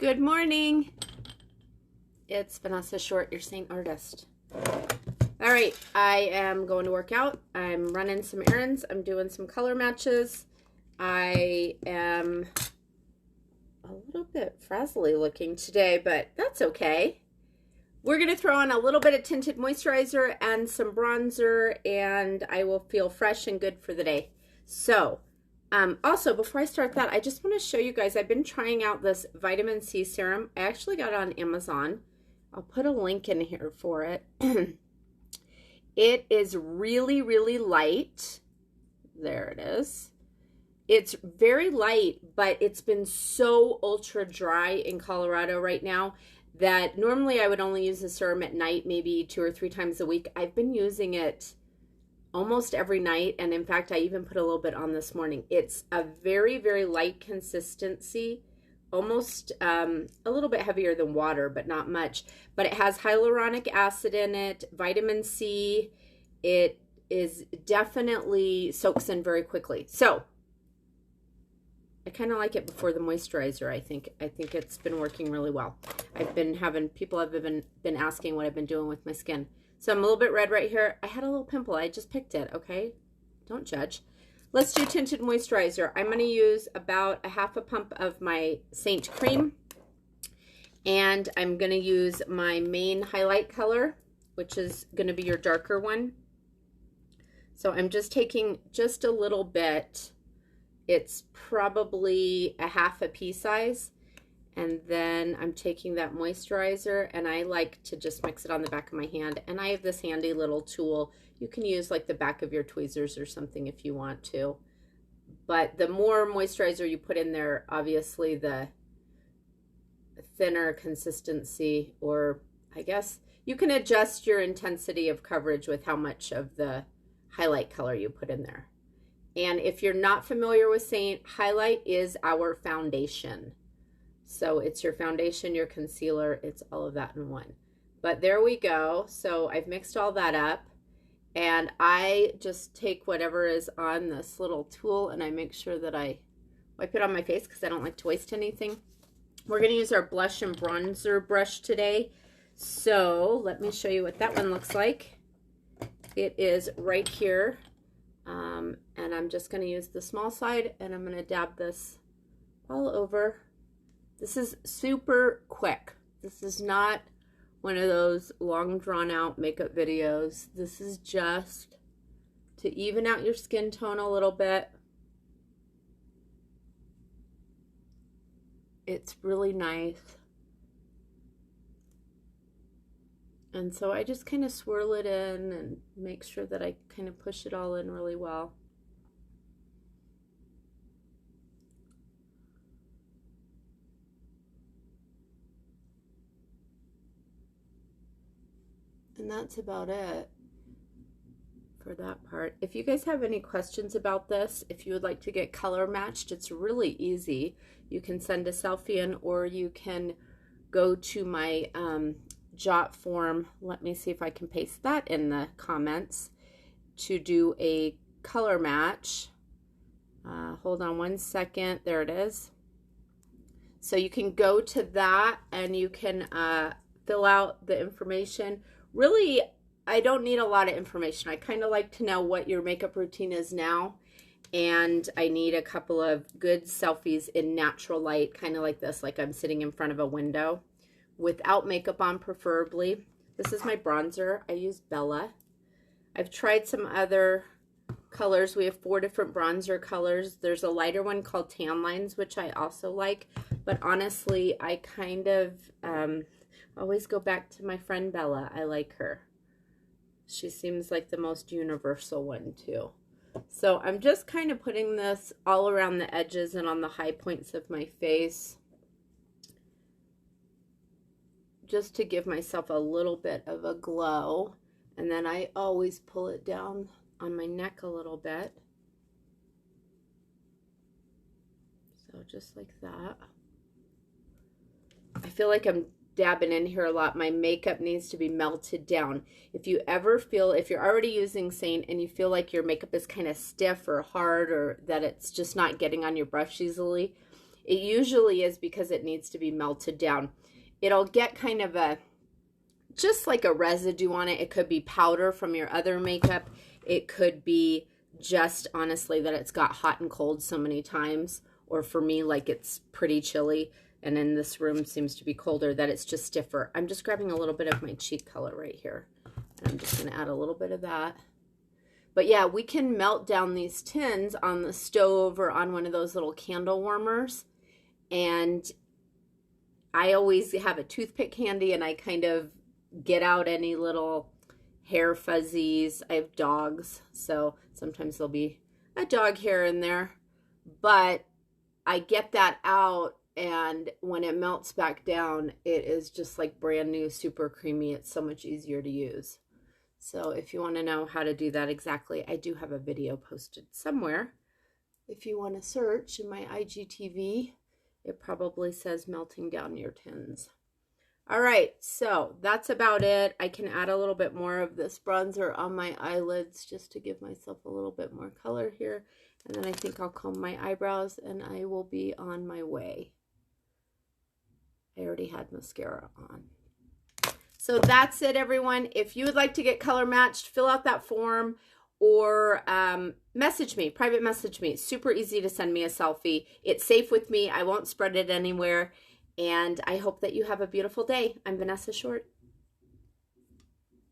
Good morning. It's Vanessa Short, your Saint Artist. All right, I am going to work out. I'm running some errands. I'm doing some color matches. I am a little bit frazzly looking today, but that's okay. We're going to throw on a little bit of tinted moisturizer and some bronzer, and I will feel fresh and good for the day. So, also, before I start that, I just want to show you guys, I've been trying out this vitamin C serum. I actually got it on Amazon. I'll put a link in here for it. It is really, really light. There it is. It's very light, but it's been so ultra dry in Colorado right now that normally I would only use the serum at night, maybe 2 or 3 times a week. I've been using it almost every night, and in fact I even put a little bit on this morning. It's a very, very light consistency, almost a little bit heavier than water, but not much. But it has hyaluronic acid in it, vitamin C. It is definitely soaks in very quickly. So I kind of like it before the moisturizer. I think it's been working really well. I've been having people have been asking what I've been doing with my skin. So I'm a little bit red right here. I had a little pimple. I just picked it, okay? Don't judge. Let's do tinted moisturizer. I'm going to use about a half a pump of my Saint Cream. And I'm going to use my main highlight color, which is going to be your darker one. So I'm just taking just a little bit. It's probably a half a pea size. And then I'm taking that moisturizer, and I like to just mix it on the back of my hand. And I have this handy little tool. You can use like the back of your tweezers or something if you want to. But the more moisturizer you put in there, obviously the thinner consistency, or I guess you can adjust your intensity of coverage with how much of the highlight color you put in there. And if you're not familiar with Saint, highlight is our foundation. So it's your foundation, your concealer, it's all of that in one. But there we go. So I've mixed all that up, and I just take whatever is on this little tool and I make sure that I wipe it on my face because I don't like to waste anything. We're going to use our blush and bronzer brush today. So let me show you what that one looks like. It is right here. And I'm just going to use the small side, and I'm going to dab this all over. This is super quick. This is not one of those long drawn out makeup videos. This is just to even out your skin tone a little bit. It's really nice. And so I just kind of swirl it in and make sure that I kind of push it all in really well. And that's about it for that part. If you guys have any questions about this, if you would like to get color matched, it's really easy. You can send a selfie in, or you can go to my Jot form. Let me see if I can paste that in the comments to do a color match. Hold on one second. There it is. So you can go to that and you can fill out the information. Really, I don't need a lot of information. I kind of like to know what your makeup routine is now. And I need a couple of good selfies in natural light, kind of like this, like I'm sitting in front of a window, without makeup on preferably. This is my bronzer. I use Bella. I've tried some other colors. We have 4 different bronzer colors. There's a lighter one called Tan Lines, which I also like. But honestly, I kind of always go back to my friend Bella. I like her. She seems like the most universal one too. So I'm just kind of putting this all around the edges and on the high points of my face, just to give myself a little bit of a glow. And then I always pull it down on my neck a little bit. So just like that. I feel like I'm dabbing in here a lot. My makeup needs to be melted down. If you ever feel, if you're already using Saint and you feel like your makeup is kind of stiff or hard, or that it's just not getting on your brush easily, It usually is because it needs to be melted down. It'll get kind of just like a residue on it. It could be powder from your other makeup. It could be just honestly that it's got hot and cold so many times, or for me, like it's pretty chilly, and in this room seems to be colder, that it's just stiffer. I'm just grabbing a little bit of my cheek color right here, and I'm just going to add a little bit of that. But yeah, we can melt down these tins on the stove or on one of those little candle warmers, and I always have a toothpick handy, and I kind of get out any little hair fuzzies. I have dogs, so sometimes there'll be a dog hair in there, but I get that out, and when it melts back down, it is just like brand new, super creamy. It's so much easier to use. So if you want to know how to do that exactly, I do have a video posted somewhere. If you want to search in my IGTV, it probably says melting down your tins. All right, so that's about it. I can add a little bit more of this bronzer on my eyelids just to give myself a little bit more color here. And then I think I'll comb my eyebrows and I will be on my way. I already had mascara on. So that's it, everyone. If you would like to get color matched, fill out that form or message me, private message me. It's super easy to send me a selfie. It's safe with me. I won't spread it anywhere. And I hope that you have a beautiful day. I'm Vanessa Short.